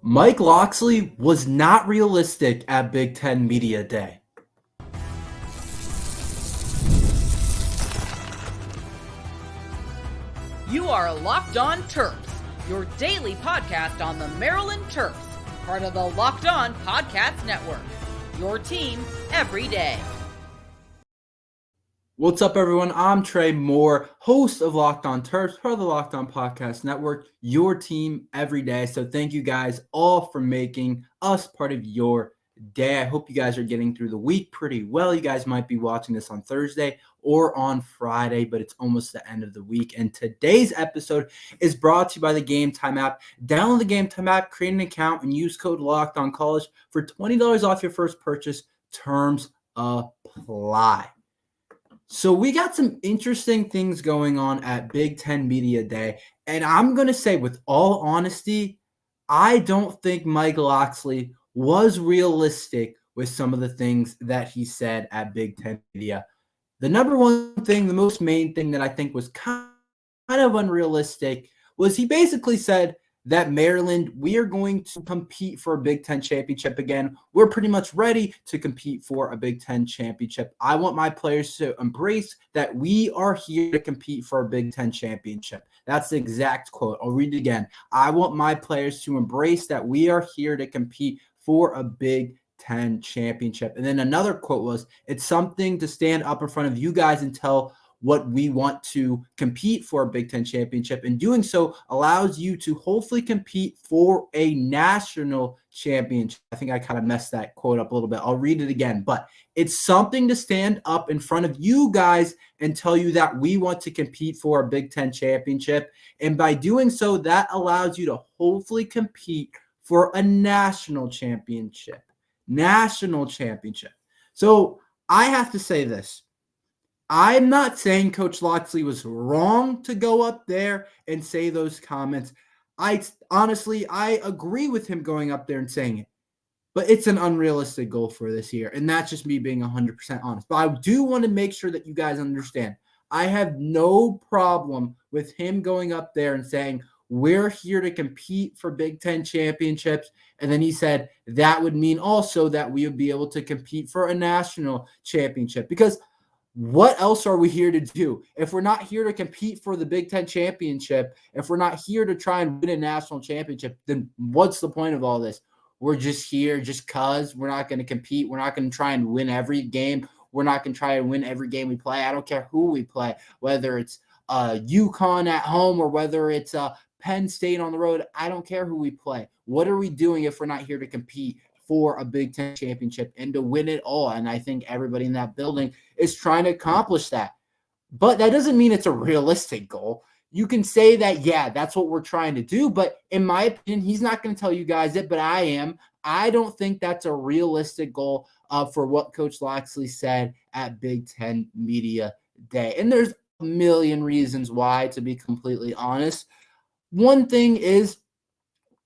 Mike Locksley was not realistic at Big Ten Media Day. You are Locked On Terps, your daily podcast on the Maryland Terps, part of the Locked On Podcast Network, your team every day. What's up, everyone? I'm Tre Moore, host of Locked On Terps, part of the Locked On Podcast Network, your team every day. So thank you guys all for making us part of your day. I hope you guys are getting through the week pretty well. You guys might be watching this on Thursday or on Friday, but it's almost the end of the week. And today's episode is brought to you by the Gametime app. Download the Gametime app, create an account, and use code LOCKEDONCollege for $20 off your first purchase. Terms apply. So we got some interesting things going on at Big Ten Media Day. And I'm going to say with all honesty, I don't think Mike Locksley was realistic with some of the things that he said at Big Ten Media. The number one thing, the most main thing that I think was kind of unrealistic was he basically said that Maryland, we are going to compete for a Big Ten championship again. We're pretty much ready to compete for a Big Ten championship. I want my players to embrace that we are here to compete for a Big Ten championship. That's the exact quote. I'll read it again. I want my players to embrace that we are here to compete for a Big Ten championship. And then another quote was, it's something to stand up in front of you guys and tell what we want to compete for a Big Ten championship. And doing so allows you to hopefully compete for a national championship. I think I kind of messed that quote up a little bit. I'll read it again. But it's something to stand up in front of you guys and tell you that we want to compete for a Big Ten championship. And by doing so, that allows you to hopefully compete for a national championship. National championship. So I have to say this. I'm not saying Coach Locksley was wrong to go up there and say those comments. I agree with him going up there and saying it. But it's an unrealistic goal for this year. And that's just me being 100% honest. But I do want to make sure that you guys understand. I have no problem with him going up there and saying, we're here to compete for Big Ten championships. And then he said that would mean also that we would be able to compete for a national championship. Because what else are we here to do? If we're not here to compete for the Big Ten championship, if we're not here to try and win a national championship, then what's the point of all this? We're just here just because we're not going to compete. We're not going to try and win every game. We're not going to try and win every game we play. I don't care who we play, whether it's UConn at home or whether it's Penn State on the road. I don't care who we play. What are we doing if we're not here to compete for a Big Ten championship and to win it all? And I think everybody in that building is trying to accomplish that. But that doesn't mean it's a realistic goal. You can say that, yeah, that's what we're trying to do. But in my opinion, he's not going to tell you guys it, but I am. I don't think that's a realistic goal for what Coach Locksley said at Big Ten Media Day. And there's a million reasons why, to be completely honest. One thing is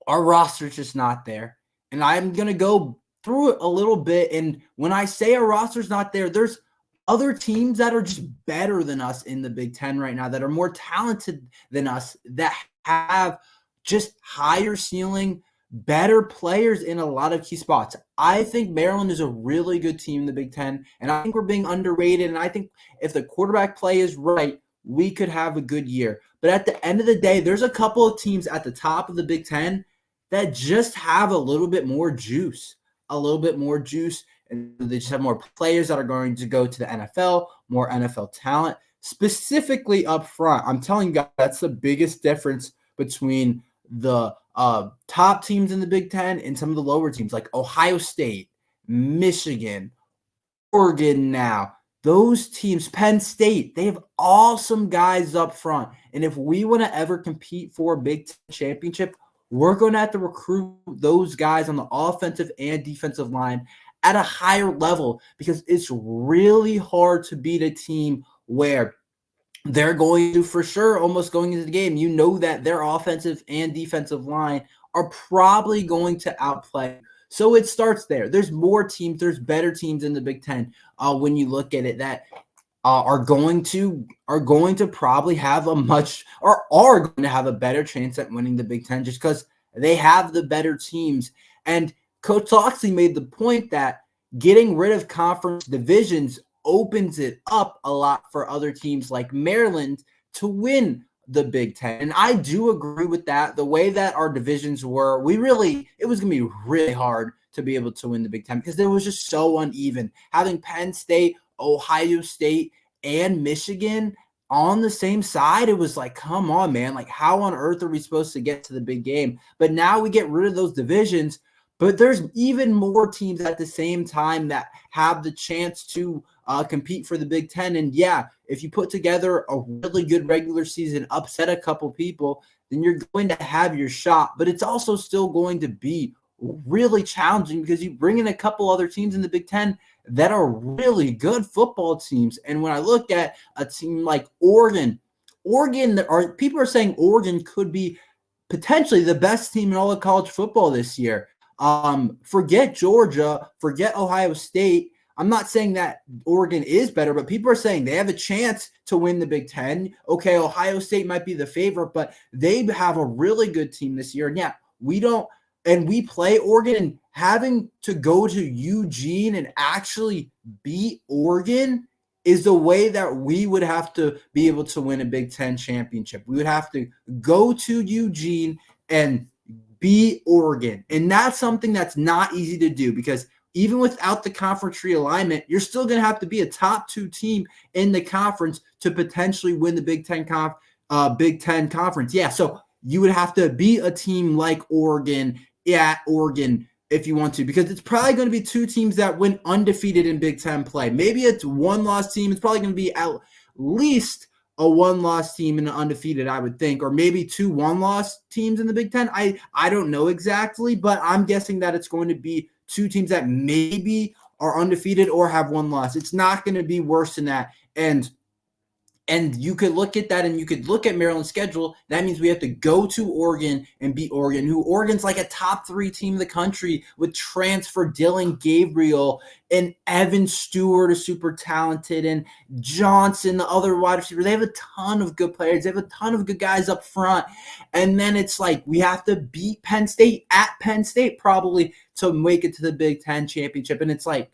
our roster's just not there. And I'm going to go through it a little bit. And when I say our roster's not there, there's other teams that are just better than us in the Big Ten right now, that are more talented than us, that have just higher ceiling, better players in a lot of key spots. I think Maryland is a really good team in the Big Ten, and I think we're being underrated. And I think if the quarterback play is right, we could have a good year. But at the end of the day, there's a couple of teams at the top of the Big Ten that just have a little bit more juice, and they just have more players that are going to go to the NFL, more NFL talent, specifically up front. I'm telling you guys, that's the biggest difference between the top teams in the Big Ten and some of the lower teams like Ohio State, Michigan, Oregon now. Those teams, Penn State, they have awesome guys up front. And if we want to ever compete for a Big Ten championship, we're going to have to recruit those guys on the offensive and defensive line at a higher level, because it's really hard to beat a team where they're going to, for sure, almost going into the game, you know that their offensive and defensive line are probably going to outplay. So it starts there. There's more teams, there's better teams in the Big Ten when you look at it that are going to probably have a much, or are going to have a better chance at winning the Big Ten, just because They have the better teams. And Coach Locksley made the point that getting rid of conference divisions opens it up a lot for other teams like Maryland to win the Big Ten. And I do agree with that. The way that our divisions were, it was going to be really hard to be able to win the Big Ten because it was just so uneven. Having Penn State, Ohio State, and Michigan on the same side, it was like, come on, man. Like, how on earth are we supposed to get to the big game? But now we get rid of those divisions, but there's even more teams at the same time that have the chance to compete for the Big Ten. And yeah, if you put together a really good regular season, upset a couple people, then you're going to have your shot. But it's also still going to be really challenging because you bring in a couple other teams in the Big Ten that are really good football teams. And when I look at a team like Oregon, people are saying Oregon could be potentially the best team in all of college football this year. Forget Georgia, forget Ohio State. I'm not saying that Oregon is better, but people are saying they have a chance to win the Big Ten. Okay, Ohio State might be the favorite, but they have a really good team this year. And yeah, we play Oregon, and having to go to Eugene and actually beat Oregon is the way that we would have to be able to win a Big Ten championship. We would have to go to Eugene and beat Oregon. And that's something that's not easy to do because even without the conference realignment, you're still going to have to be a top 2 team in the conference to potentially win the Big Ten conference. Yeah, so you would have to beat a team like Oregon at Oregon if you want to, because it's probably going to be 2 teams that went undefeated in Big Ten play. Maybe it's 1-loss team. It's probably going to be at least a 1-loss team and an undefeated, I would think, or maybe 2 1-loss teams in the Big Ten. I don't know exactly, but I'm guessing that it's going to be 2 teams that maybe are undefeated or have 1 loss. It's not going to be worse than that. And you could look at that and you could look at Maryland's schedule. That means we have to go to Oregon and beat Oregon, Oregon's like a top 3 team in the country with transfer Dillon Gabriel and Evan Stewart is super talented and Johnson, the other wide receiver. They have a ton of good players. They have a ton of good guys up front. And then it's like we have to beat Penn State at Penn State probably to make it to the Big Ten championship. And it's like,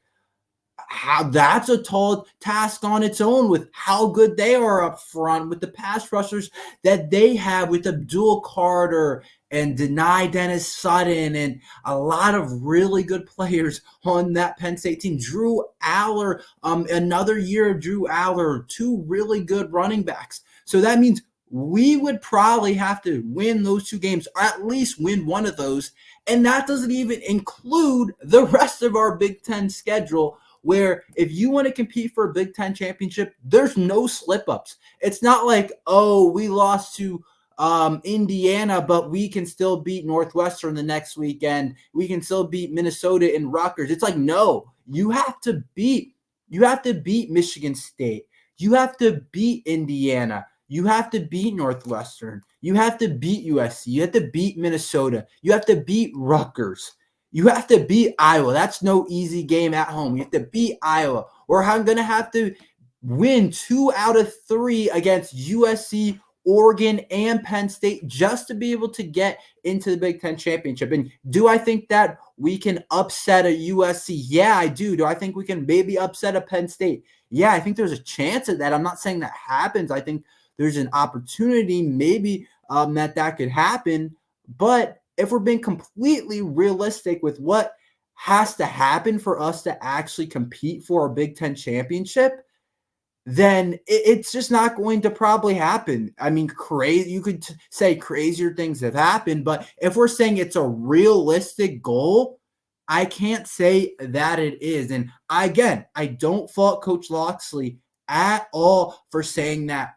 how that's a tall task on its own with how good they are up front, with the pass rushers that they have with Abdul Carter and Denai Dennis Sutton and a lot of really good players on that Penn State team. Drew Aller, another year of Drew Aller, 2 really good running backs. So that means we would probably have to win those 2 games, or at least win one of those. And that doesn't even include the rest of our Big Ten schedule, where if you want to compete for a Big Ten championship, there's no slip-ups. It's not like, oh, we lost to Indiana, but we can still beat Northwestern the next weekend. We can still beat Minnesota and Rutgers. It's like, no, you have to beat Michigan State. You have to beat Indiana. You have to beat Northwestern. You have to beat USC. You have to beat Minnesota. You have to beat Rutgers. You have to beat Iowa. That's no easy game at home. You have to beat Iowa. Or I'm going to have to win 2 out of 3 against USC, Oregon, and Penn State just to be able to get into the Big Ten championship. And do I think that we can upset a USC? Yeah, I do. Do I think we can maybe upset a Penn State? Yeah, I think there's a chance of that. I'm not saying that happens. I think there's an opportunity maybe that could happen. But if we're being completely realistic with what has to happen for us to actually compete for a Big Ten championship, then it's just not going to probably happen. I mean, you could say crazier things have happened, but if we're saying it's a realistic goal, I can't say that it is. And I don't fault Coach Locksley at all for saying that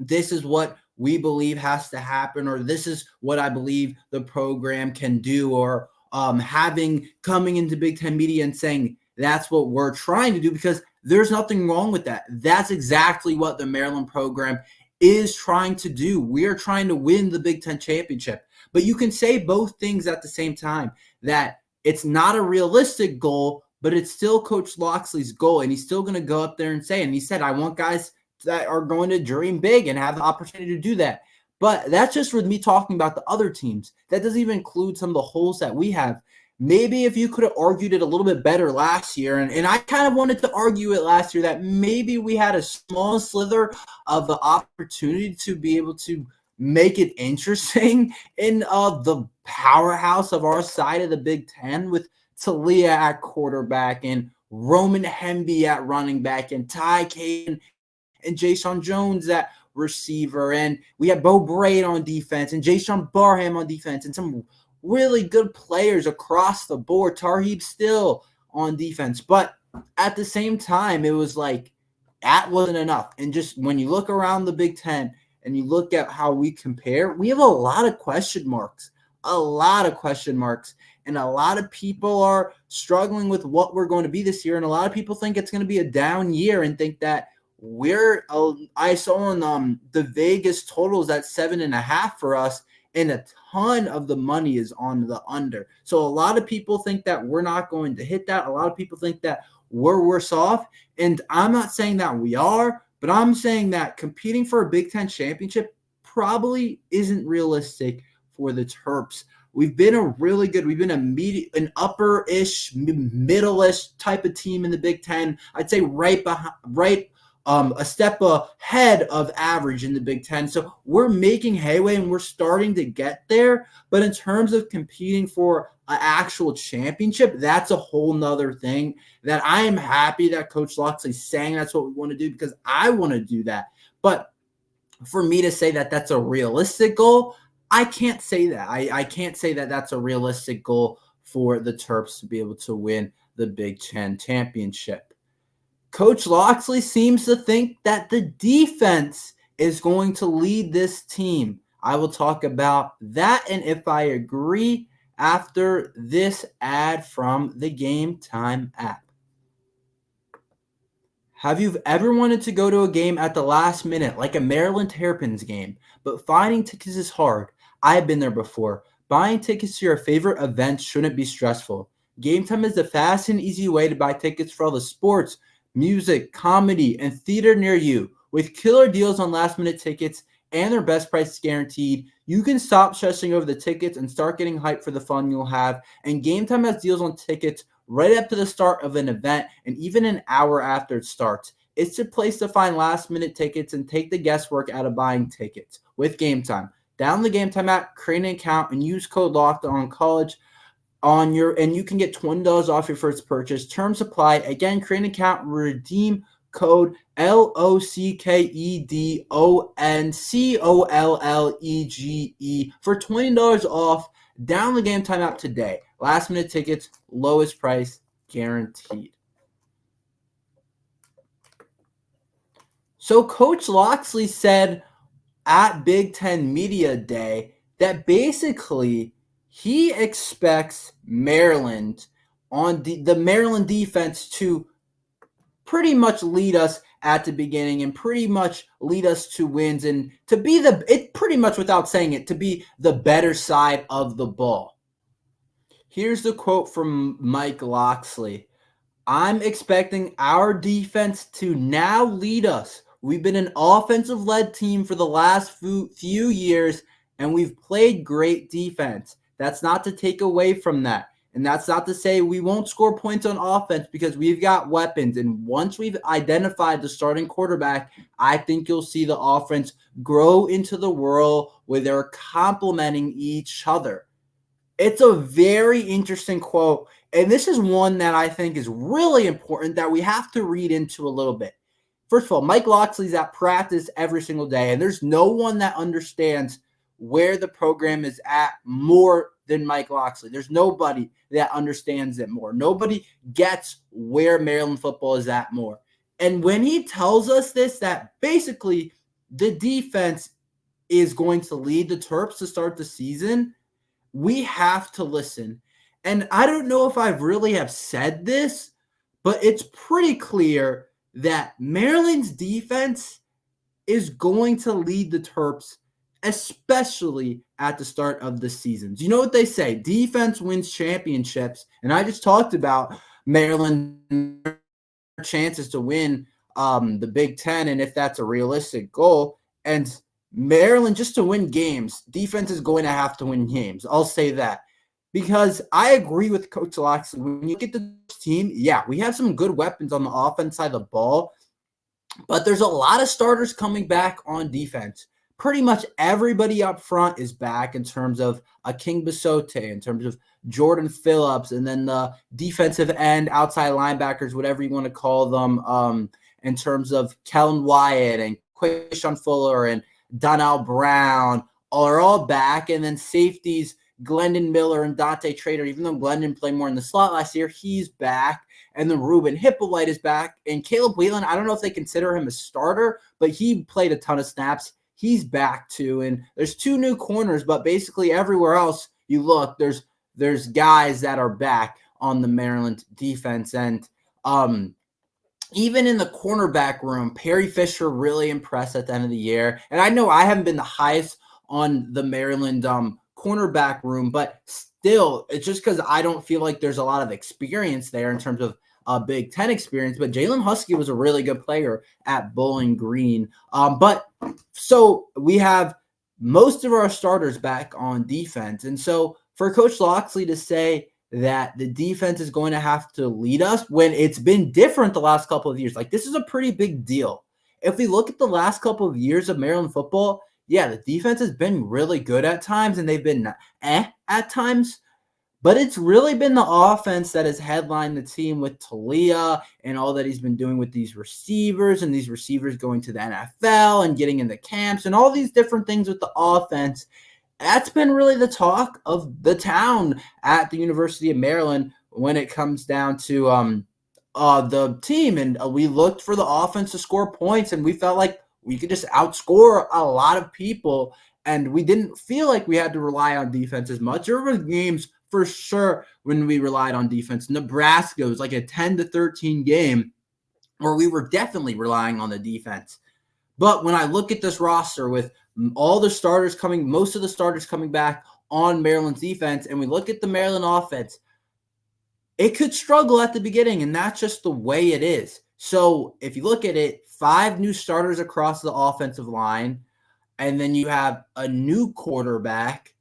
this is what we believe has to happen, or this is what I believe the program can do, or coming into Big Ten media and saying that's what we're trying to do, because there's nothing wrong with that. That's exactly what the Maryland program is trying to do. We are trying to win the Big Ten championship. But you can say both things at the same time, that it's not a realistic goal, but it's still Coach Locksley's goal, and he's still going to go up there and say, and he said, I want guys that are going to dream big and have the opportunity to do that. But that's just with me talking about the other teams. That doesn't even include some of the holes that we have. Maybe if you could have argued it a little bit better last year, and I kind of wanted to argue it last year, that maybe we had a small slither of the opportunity to be able to make it interesting in the powerhouse of our side of the Big Ten, with Talia at quarterback and Roman Hemby at running back and Ty Caden and Jason Jones at receiver. And we had Bo Braid on defense and Jason Barham on defense and some really good players across the board. Tarheeb still on defense. But at the same time, it was like that wasn't enough. And just when you look around the Big Ten and you look at how we compare, we have a lot of question marks. And a lot of people are struggling with what we're going to be this year. And a lot of people think it's going to be a down year and think that I saw on the Vegas totals at 7.5 for us, and a ton of the money is on the under. So a lot of people think that we're not going to hit that. A lot of people think that we're worse off. And I'm not saying that we are, but I'm saying that competing for a Big Ten championship probably isn't realistic for the Terps. We've been an upper-ish, middle-ish type of team in the Big Ten. I'd say a step ahead of average in the Big Ten. So we're making headway and we're starting to get there. But in terms of competing for an actual championship, that's a whole nother thing that I am happy that Coach Locksley's saying that's what we want to do, because I want to do that. But for me to say that that's a realistic goal, I can't say that. I can't say that that's a realistic goal for the Terps to be able to win the Big Ten championship. Coach Locksley seems to think that the defense is going to lead this team. I will talk about that and if I agree after this ad from the Gametime app. Have you ever wanted to go to a game at the last minute, like a Maryland Terrapins game, but finding tickets is hard? I've been there before. Buying tickets to your favorite events shouldn't be stressful. Gametime is the fast and easy way to buy tickets for all the sports, music, comedy, and theater near you. With killer deals on last-minute tickets and their best price guaranteed, you can stop stressing over the tickets and start getting hyped for the fun you'll have. And Gametime has deals on tickets right up to the start of an event and even an hour after it starts. It's the place to find last-minute tickets and take the guesswork out of buying tickets with Gametime. Download the Gametime app, create an account, and use code LOCKEDONCollege and you can get $20 off your first purchase. Terms apply. Again, create an account, redeem code LOCKEDONCOLLEGE for $20 off. Download the Gametime app today. Last minute tickets, lowest price guaranteed. So Coach Locksley said at Big Ten Media Day that basically he expects Maryland on the Maryland defense to pretty much lead us at the beginning and pretty much lead us to wins and to be pretty much without saying it, to be the better side of the ball. Here's the quote from Mike Locksley. I'm expecting our defense to now lead us. We've been an offensive-led team for the last few years, and we've played great defense. That's not to take away from that. And that's not to say we won't score points on offense, because we've got weapons. And once we've identified the starting quarterback, I think you'll see the offense grow into the world where they're complementing each other. It's a very interesting quote. And this is one that I think is really important that we have to read into a little bit. First of all, Mike Locksley's at practice every single day, and there's no one that understands where the program is at more than Mike Locksley. There's nobody that understands it more. Nobody gets where Maryland football is at more. And when he tells us this, that basically the defense is going to lead the Terps to start the season, we have to listen. And I don't know if I really have said this, but it's pretty clear that Maryland's defense is going to lead the Terps, especially at the start of the seasons. You know what they say, defense wins championships. And I just talked about Maryland's chances to win the Big Ten and if that's a realistic goal. And Maryland, just to win games, defense is going to have to win games. I'll say that. Because I agree with Coach Locksley. When you get the team, yeah, we have some good weapons on the offense side of the ball, but there's a lot of starters coming back on defense. Pretty much everybody up front is back in terms of King Basote, in terms of Jordan Phillips, and then the defensive end, outside linebackers, whatever you want to call them, in terms of Kellen Wyatt and Quayshawn Fuller and Donnell Brown are all back. And then safeties, Glendon Miller and Dante Trader, even though Glendon played more in the slot last year, he's back. And then Ruben Hippolyte is back. And Caleb Whelan, I don't know if they consider him a starter, but he played a ton of snaps. He's back too. And there's 2 new corners, but basically everywhere else you look, there's guys that are back on the Maryland defense. And even in the cornerback room, Perry Fisher really impressed at the end of the year. And I know I haven't been the highest on the Maryland cornerback room, but still, it's just because I don't feel like there's a lot of experience there in terms of Big Ten experience. But Jalen Husky was a really good player at Bowling Green. But so we have most of our starters back on defense. And so for Coach Locksley to say that the defense is going to have to lead us when it's been different the last couple of years, like this is a pretty big deal. If we look at the last couple of years of Maryland football, yeah, the defense has been really good at times, and they've been at times. But it's really been the offense that has headlined the team with Talia and all that he's been doing with these receivers, and these receivers going to the NFL and getting into camps and all these different things with the offense. That's been really the talk of the town at the University of Maryland when it comes down to the team. And we looked for the offense to score points, and we felt like we could just outscore a lot of people, and we didn't feel like we had to rely on defense as much. There were games for sure when we relied on defense. Nebraska was like a 10-13 game where we were definitely relying on the defense. But when I look at this roster with all the starters coming, most of the starters coming back on Maryland's defense, and we look at the Maryland offense, it could struggle at the beginning, and that's just the way it is. So if you look at it, 5 new starters across the offensive line, and then you have a new quarterback.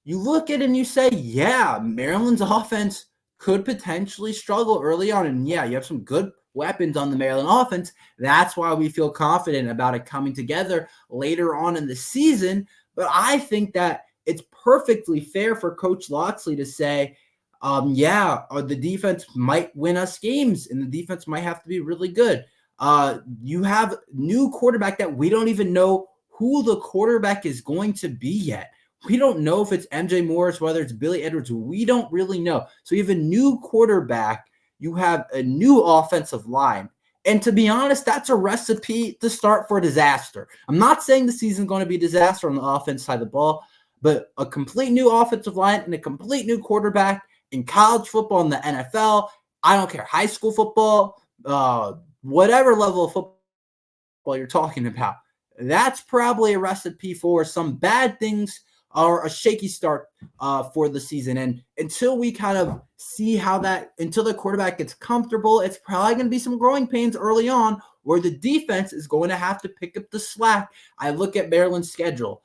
You look at it and you say, yeah, Maryland's offense could potentially struggle early on. And yeah, you have some good weapons on the Maryland offense. That's why we feel confident about it coming together later on in the season. But I think that it's perfectly fair for Coach Locksley to say, the defense might win us games, and the defense might have to be really good. You have new quarterback that we don't even know who the quarterback is going to be yet. We don't know if it's MJ Morris, whether it's Billy Edwards. We don't really know. So you have a new quarterback. You have a new offensive line. And to be honest, that's a recipe to start for disaster. I'm not saying the season's going to be a disaster on the offense side of the ball, but a complete new offensive line and a complete new quarterback in college football and the NFL, I don't care, high school football, whatever level of football you're talking about, that's probably a recipe for some bad things or a shaky start for the season. And until we kind of see until the quarterback gets comfortable, it's probably going to be some growing pains early on where the defense is going to have to pick up the slack. I look at Maryland's schedule.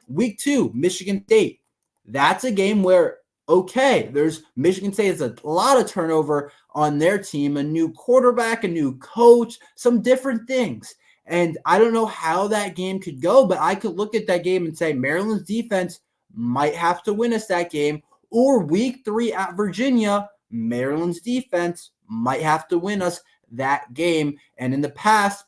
Week 2, Michigan State. That's a game where, there's Michigan State has a lot of turnover on their team, a new quarterback, a new coach, some different things. And I don't know how that game could go, but I could look at that game and say Maryland's defense might have to win us that game. Or week 3 at Virginia, Maryland's defense might have to win us that game. And in the past,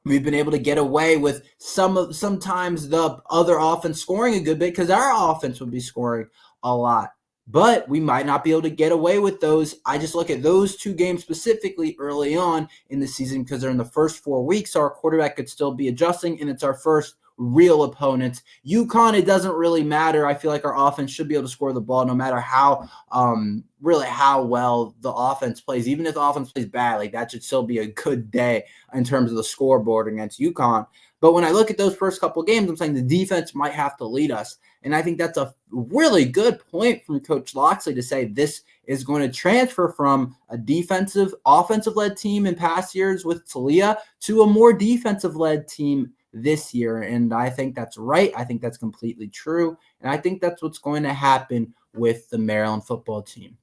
we've been able to get away with sometimes the other offense scoring a good bit because our offense would be scoring a lot. But we might not be able to get away with those. I just look at those 2 games specifically early on in the season because they're in the first 4 weeks. So our quarterback could still be adjusting, and it's our first real opponents. UConn, it doesn't really matter. I feel like our offense should be able to score the ball no matter how well the offense plays. Even if the offense plays bad, like that should still be a good day in terms of the scoreboard against UConn. But when I look at those first couple of games, I'm saying the defense might have to lead us. And I think that's a really good point from Coach Locksley to say this is going to transfer from a offensive-led team in past years with Talia to a more defensive-led team this year. And I think that's right. I think that's completely true. And I think that's what's going to happen with the Maryland football team.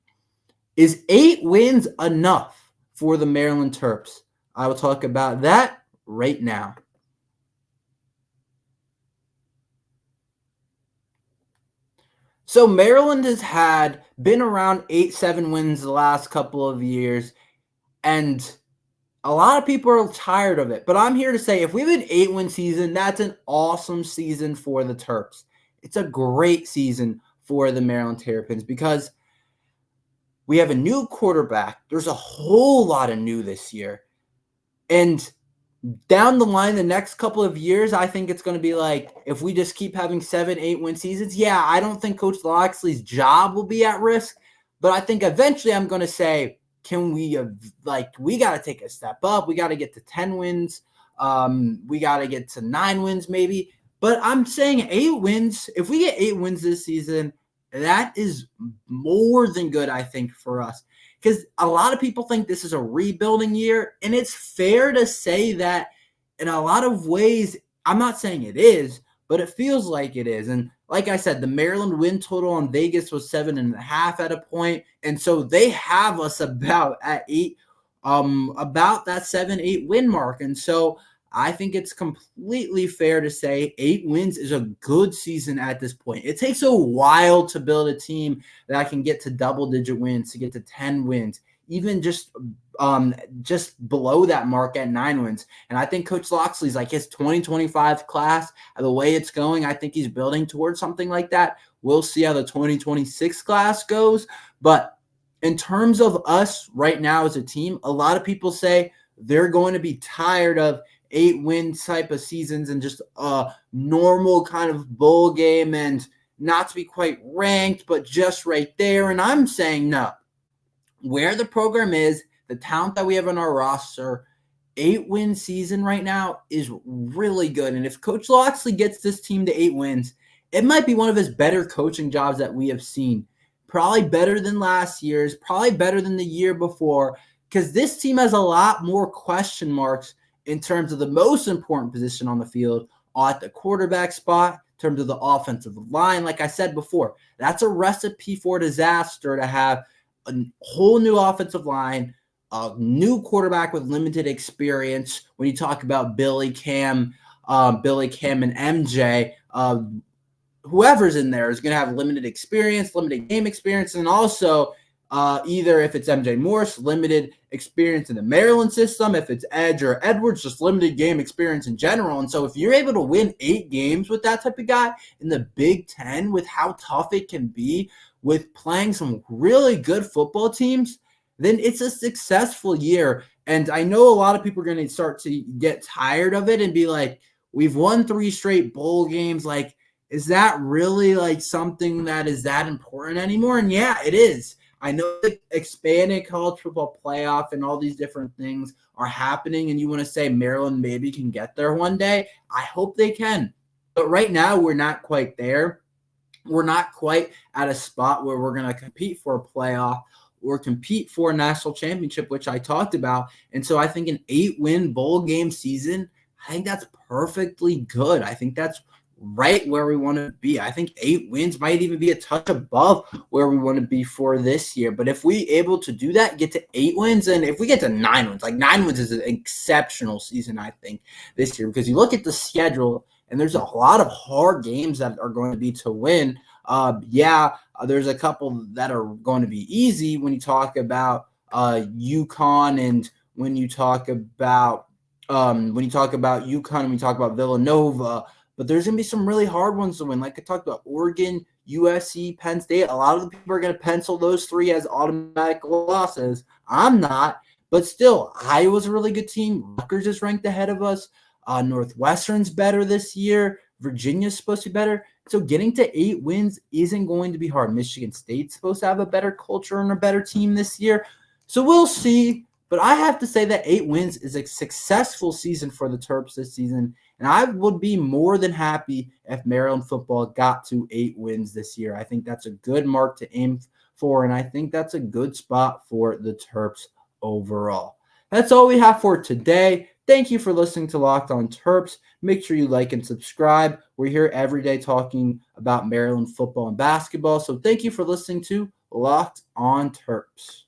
Is 8 wins enough for the Maryland Terps? I will talk about that right now. So Maryland has been around 8-7 wins the last couple of years, and a lot of people are tired of it. But I'm here to say, if we have an 8-win season, that's an awesome season for the Terps. It's a great season for the Maryland Terrapins because we have a new quarterback. There's a whole lot of new this year. And down the line, the next couple of years, I think it's going to be like, if we just keep having 7-8 win seasons, yeah, I don't think Coach Locksley's job will be at risk. But I think eventually I'm going to say, we got to take a step up. We got to get to 10 wins. We got to get to 9 wins maybe. But I'm saying 8 wins. If we get 8 wins this season, that is more than good, I think, for us. Because a lot of people think this is a rebuilding year, and it's fair to say that in a lot of ways. I'm not saying it is, but it feels like it is. And like I said, the Maryland win total on Vegas was 7.5 at a point, and so they have us about at 8, about that 7-8 win mark. And so I think it's completely fair to say 8 wins is a good season at this point. It takes a while to build a team that can get to double-digit wins, to get to 10 wins, even just below that mark at 9 wins. And I think Coach Locksley's like his 2025 class, the way it's going, I think he's building towards something like that. We'll see how the 2026 class goes. But in terms of us right now as a team, a lot of people say they're going to be tired of 8-win type of seasons and just a normal kind of bowl game and not to be quite ranked, but just right there. And I'm saying no. Where the program is, the talent that we have on our roster, 8-win season right now is really good. And if Coach Locksley gets this team to 8 wins, it might be one of his better coaching jobs that we have seen. Probably better than last year's, probably better than the year before, because this team has a lot more question marks in terms of the most important position on the field at the quarterback spot, in terms of the offensive line. Like I said before, that's a recipe for disaster to have a whole new offensive line, a new quarterback with limited experience. When you talk about Billy, Cam, and MJ, whoever's in there is going to have limited experience, limited game experience, and also either if it's MJ Morse, limited experience in the Maryland system, if it's Edge or Edwards, just limited game experience in general. And so if you're able to win 8 games with that type of guy in the Big Ten, with how tough it can be, with playing some really good football teams, then it's a successful year. And I know a lot of people are going to start to get tired of it and be like, we've won 3 straight bowl games. Like, is that really like something that is that important anymore? And yeah, it is. I know the expanded college football playoff and all these different things are happening, and you want to say Maryland maybe can get there one day. I hope they can. But right now, we're not quite there. We're not quite at a spot where we're going to compete for a playoff or compete for a national championship, which I talked about. And so I think an 8-win bowl game season, I think that's perfectly good. I think that's right where we want to be. I think 8 wins might even be a touch above where we want to be for this year. But if we able to do that, get to 8 wins, and if we get to 9 wins, like 9 wins is an exceptional season, I think, this year. Because you look at the schedule, and there's a lot of hard games that are going to be to win. There's a couple that are going to be easy when you talk about UConn, and when you talk about UConn, and we talk about Villanova. But there's going to be some really hard ones to win. Like I talked about Oregon, USC, Penn State. A lot of the people are going to pencil those 3 as automatic losses. I'm not. But still, Iowa's a really good team. Rutgers is ranked ahead of us. Northwestern's better this year. Virginia's supposed to be better. So getting to 8 wins isn't going to be hard. Michigan State's supposed to have a better culture and a better team this year. So we'll see. But I have to say that 8 wins is a successful season for the Terps this season. And I would be more than happy if Maryland football got to 8 wins this year. I think that's a good mark to aim for, and I think that's a good spot for the Terps overall. That's all we have for today. Thank you for listening to Locked On Terps. Make sure you like and subscribe. We're here every day talking about Maryland football and basketball. So thank you for listening to Locked On Terps.